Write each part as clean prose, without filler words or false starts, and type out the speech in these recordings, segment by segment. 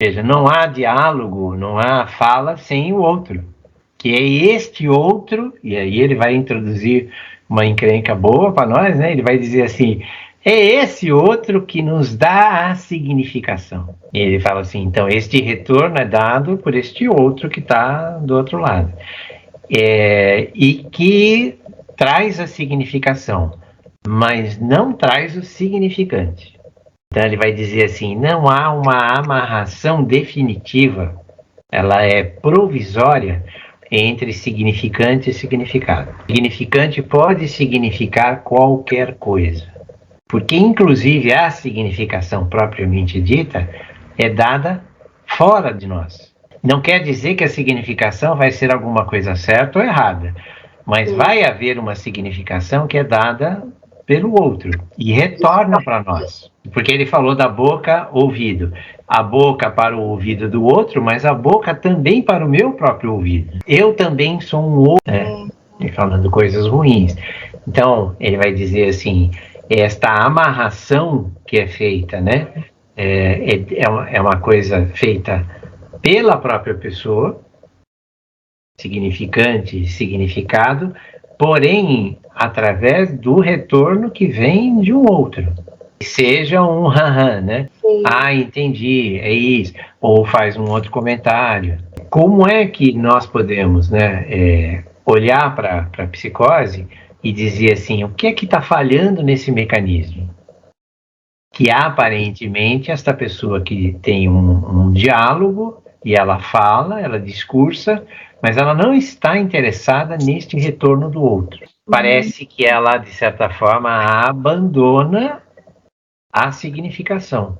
seja, não há diálogo, não há fala sem o outro, que é este outro, e aí ele vai introduzir uma encrenca boa para nós, né? Ele vai dizer assim, é esse outro que nos dá a significação. E ele fala assim, então este retorno é dado por este outro que está do outro lado. E que traz a significação, mas não traz o significante. Então ele vai dizer assim, não há uma amarração definitiva, ela é provisória entre significante e significado. Significante pode significar qualquer coisa, porque inclusive a significação propriamente dita é dada fora de nós. Não quer dizer que a significação vai ser alguma coisa certa ou errada, mas vai haver uma significação que é dada pelo outro e retorna para nós. Porque ele falou da boca, ouvido. A boca para o ouvido do outro, mas a boca também para o meu próprio ouvido. Eu também sou um outro, né? Falando coisas ruins. Então, ele vai dizer assim, esta amarração que é feita, né? É uma coisa feita pela própria pessoa, significante e significado, porém através do retorno que vem de um outro. Seja um haha, né? Sim. Ah, entendi, é isso. Ou faz um outro comentário. Como é que nós podemos, né, olhar para a psicose e dizer assim, o que é que está falhando nesse mecanismo? Que aparentemente esta pessoa que tem um diálogo e ela fala, ela discursa, mas ela não está interessada neste retorno do outro. Parece que ela, de certa forma, abandona a significação.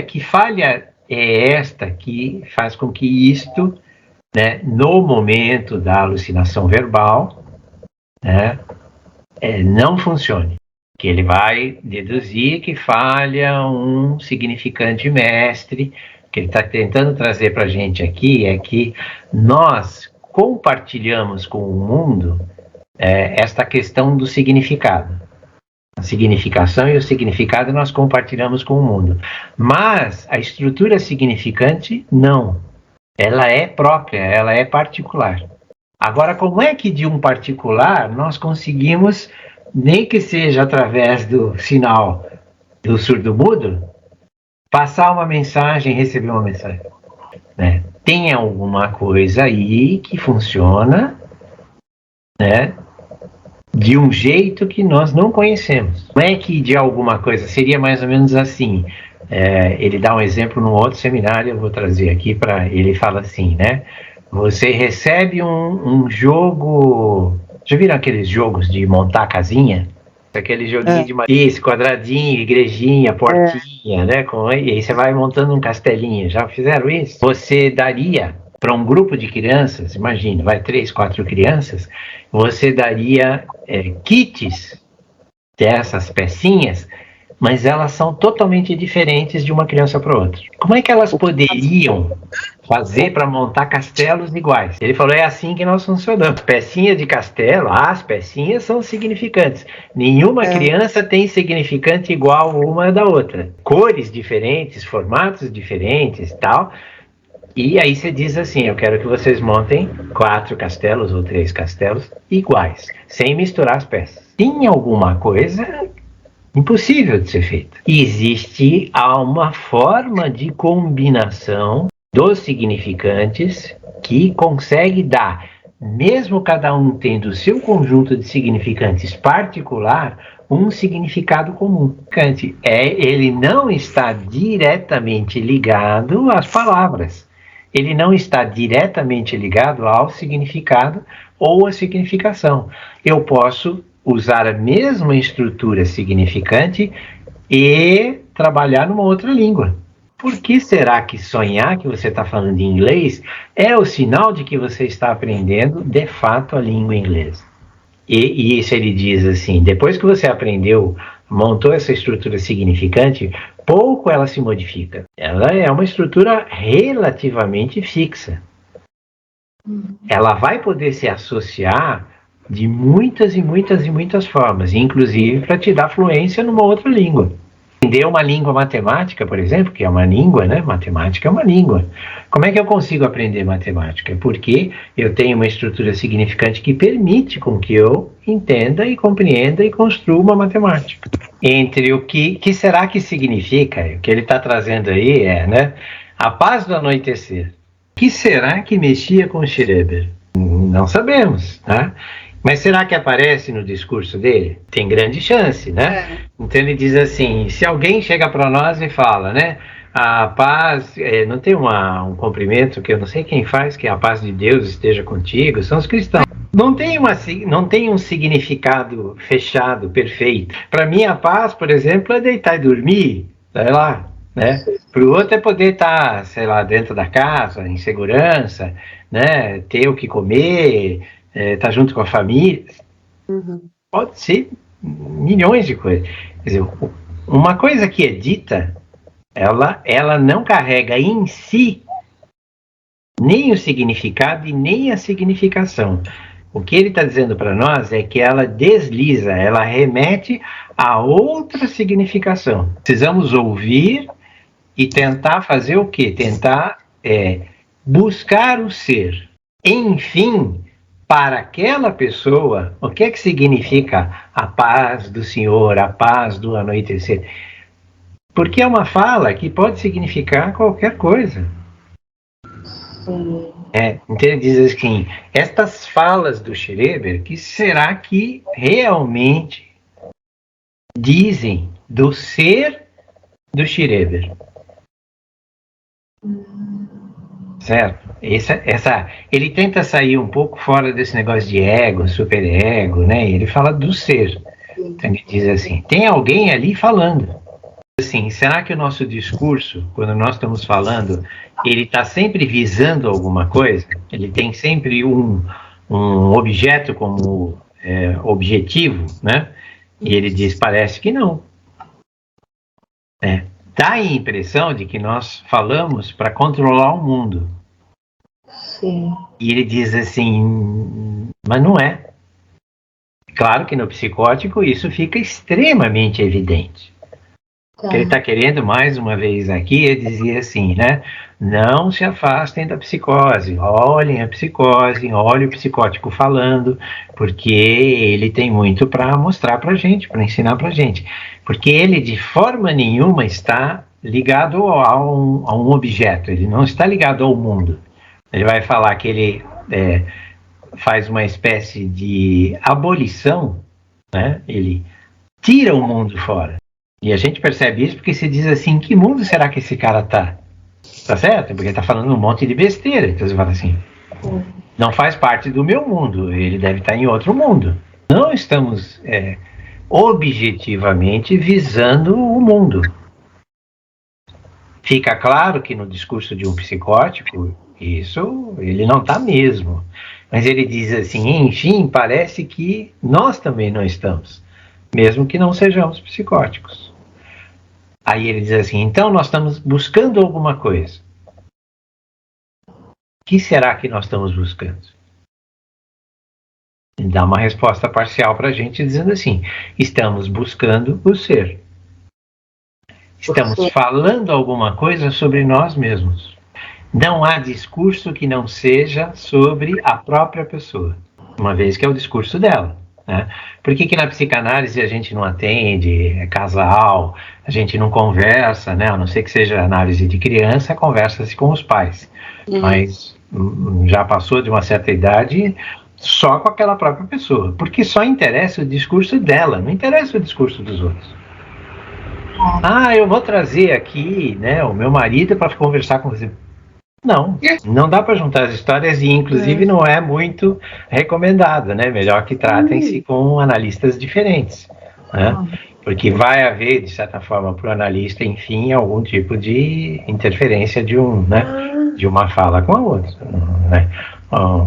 Que falha é esta que faz com que isto, né, no momento da alucinação verbal, né, não funcione. Que ele vai deduzir que falha um significante mestre. O que ele está tentando trazer para a gente aqui é que nós compartilhamos com o mundo esta questão do significado. A significação e o significado nós compartilhamos com o mundo. Mas a estrutura significante, não. Ela é própria, ela é particular. Agora, como é que de um particular nós conseguimos, nem que seja através do sinal do surdo-mudo, passar uma mensagem, receber uma mensagem? Né? Tem alguma coisa aí que funciona, né, de um jeito que nós não conhecemos. Não é que de alguma coisa, seria mais ou menos assim. Ele dá um exemplo num outro seminário, eu vou trazer aqui para ele fala assim, né? Você recebe um jogo, já viram aqueles jogos de montar casinha? Aquele joguinho de matriz, quadradinho, igrejinha, portinha, né? E aí você vai montando um castelinho. Já fizeram isso? Você daria para um grupo de crianças, imagina, vai 3, 4 crianças, você daria kits dessas pecinhas, mas elas são totalmente diferentes de uma criança para outra. Como é que elas poderiam fazer para montar castelos iguais? Ele falou, é assim que nós funcionamos. Pecinha de castelo, as pecinhas são significantes. Nenhuma criança tem significante igual uma da outra. Cores diferentes, formatos diferentes, tal. E aí você diz assim, eu quero que vocês montem 4 castelos ou 3 castelos iguais, sem misturar as peças. Tem alguma coisa impossível de ser feita. Existe uma forma de combinação dos significantes que consegue dar, mesmo cada um tendo o seu conjunto de significantes particular, um significado comum. Ele não está diretamente ligado às palavras. Ele não está diretamente ligado ao significado ou à significação. Eu posso usar a mesma estrutura significante e trabalhar numa outra língua. Por que será que sonhar que você está falando em inglês é o sinal de que você está aprendendo, de fato, a língua inglesa? E isso ele diz assim, depois que você aprendeu, montou essa estrutura significante, pouco ela se modifica. Ela é uma estrutura relativamente fixa. Ela vai poder se associar de muitas e muitas e muitas formas, inclusive para te dar fluência numa outra língua. aprender uma língua matemática, por exemplo, que é uma língua, né? Matemática é uma língua. Como é que eu consigo aprender matemática? Porque eu tenho uma estrutura significante que permite com que eu entenda e compreenda e construa uma matemática. Entre o que será que significa, o que ele está trazendo aí é, né? A paz do anoitecer. O que será que mexia com Schreber? Não sabemos, né? Mas será que aparece no discurso dele? Tem grande chance, né? Então ele diz assim, se alguém chega para nós e fala, né? A paz, não tem um cumprimento que eu não sei quem faz, que a paz de Deus esteja contigo, são os cristãos. Não tem um significado fechado, perfeito. Para mim a paz, por exemplo, é deitar e dormir, sei lá, né? Para o outro é poder estar, sei lá, dentro da casa, em segurança, né? Ter o que comer, estar junto com a família. Pode ser milhões de coisas. Quer dizer, uma coisa que é dita, ela não carrega em si nem o significado e nem a significação. O que ele está dizendo para nós é que ela desliza, ela remete a outra significação. Precisamos ouvir e tentar fazer o quê? Tentar buscar o ser. Enfim, para aquela pessoa, o que é que significa a paz do Senhor, a paz do anoitecer? Porque é uma fala que pode significar qualquer coisa. Então ele diz assim, estas falas do Schreber, que será que realmente dizem do ser do Schreber? Certo? Ele tenta sair um pouco fora desse negócio de ego, superego, né? Ele fala do ser. Então ele diz assim, tem alguém ali falando. Assim, será que o nosso discurso, quando nós estamos falando, ele está sempre visando alguma coisa? Ele tem sempre um objeto como objetivo, né? E ele diz, parece que não. Dá a impressão de que nós falamos para controlar o mundo. Sim. E ele diz assim, mas não é. Claro que no psicótico isso fica extremamente evidente. O que ele está querendo, mais uma vez aqui, é dizer assim, né? Não se afastem da psicose, olhem a psicose, olhem o psicótico falando, porque ele tem muito para mostrar para a gente, para ensinar para a gente. Porque ele de forma nenhuma está ligado a um objeto, ele não está ligado ao mundo. Ele vai falar que ele faz uma espécie de abolição, né? Ele tira o mundo fora. E a gente percebe isso porque se diz assim, que mundo será que esse cara tá? Tá certo? Porque ele tá falando um monte de besteira. Então você fala assim, não faz parte do meu mundo, ele deve estar em outro mundo. Não estamos objetivamente visando o mundo. Fica claro que no discurso de um psicótico, isso ele não está mesmo. Mas ele diz assim, enfim, parece que nós também não estamos, mesmo que não sejamos psicóticos. Aí ele diz assim, então nós estamos buscando alguma coisa. O que será que nós estamos buscando? Ele dá uma resposta parcial para a gente dizendo assim, estamos buscando o ser. Estamos falando alguma coisa sobre nós mesmos. Não há discurso que não seja sobre a própria pessoa, uma vez que é o discurso dela. Né? Por que na psicanálise a gente não atende, é casal, a gente não conversa, né? A não ser que seja análise de criança, conversa-se com os pais. Mas já passou de uma certa idade, só com aquela própria pessoa. Porque só interessa o discurso dela, não interessa o discurso dos outros. Eu vou trazer aqui, né, o meu marido para conversar com você. Não dá para juntar as histórias e, inclusive, não é muito recomendado, né? Melhor que tratem-se com analistas diferentes, né? Porque vai haver, de certa forma, para o analista, enfim, algum tipo de interferência de uma fala com a outra, né?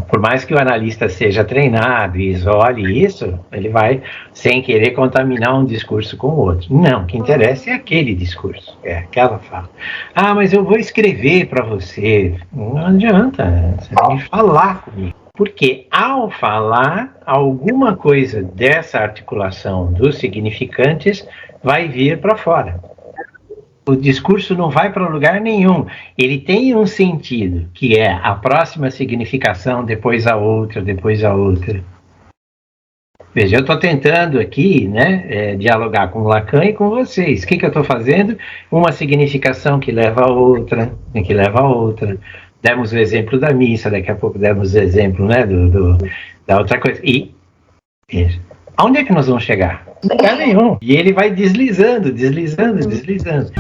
Por mais que o analista seja treinado e isole isso, ele vai, sem querer, contaminar um discurso com o outro. Não, o que interessa é aquele discurso, é aquela fala. Mas eu vou escrever para você. Não adianta, você tem que falar comigo. Porque ao falar, alguma coisa dessa articulação dos significantes vai vir para fora. O discurso não vai para lugar nenhum. Ele tem um sentido, que é a próxima significação, depois a outra, depois a outra. Veja, eu estou tentando aqui, né, dialogar com o Lacan e com vocês. O que eu estou fazendo? Uma significação que leva a outra, que leva a outra. Demos o exemplo da missa, daqui a pouco demos o exemplo, né, da outra coisa. E veja, aonde é que nós vamos chegar? Lugar nenhum. E ele vai deslizando, deslizando, deslizando.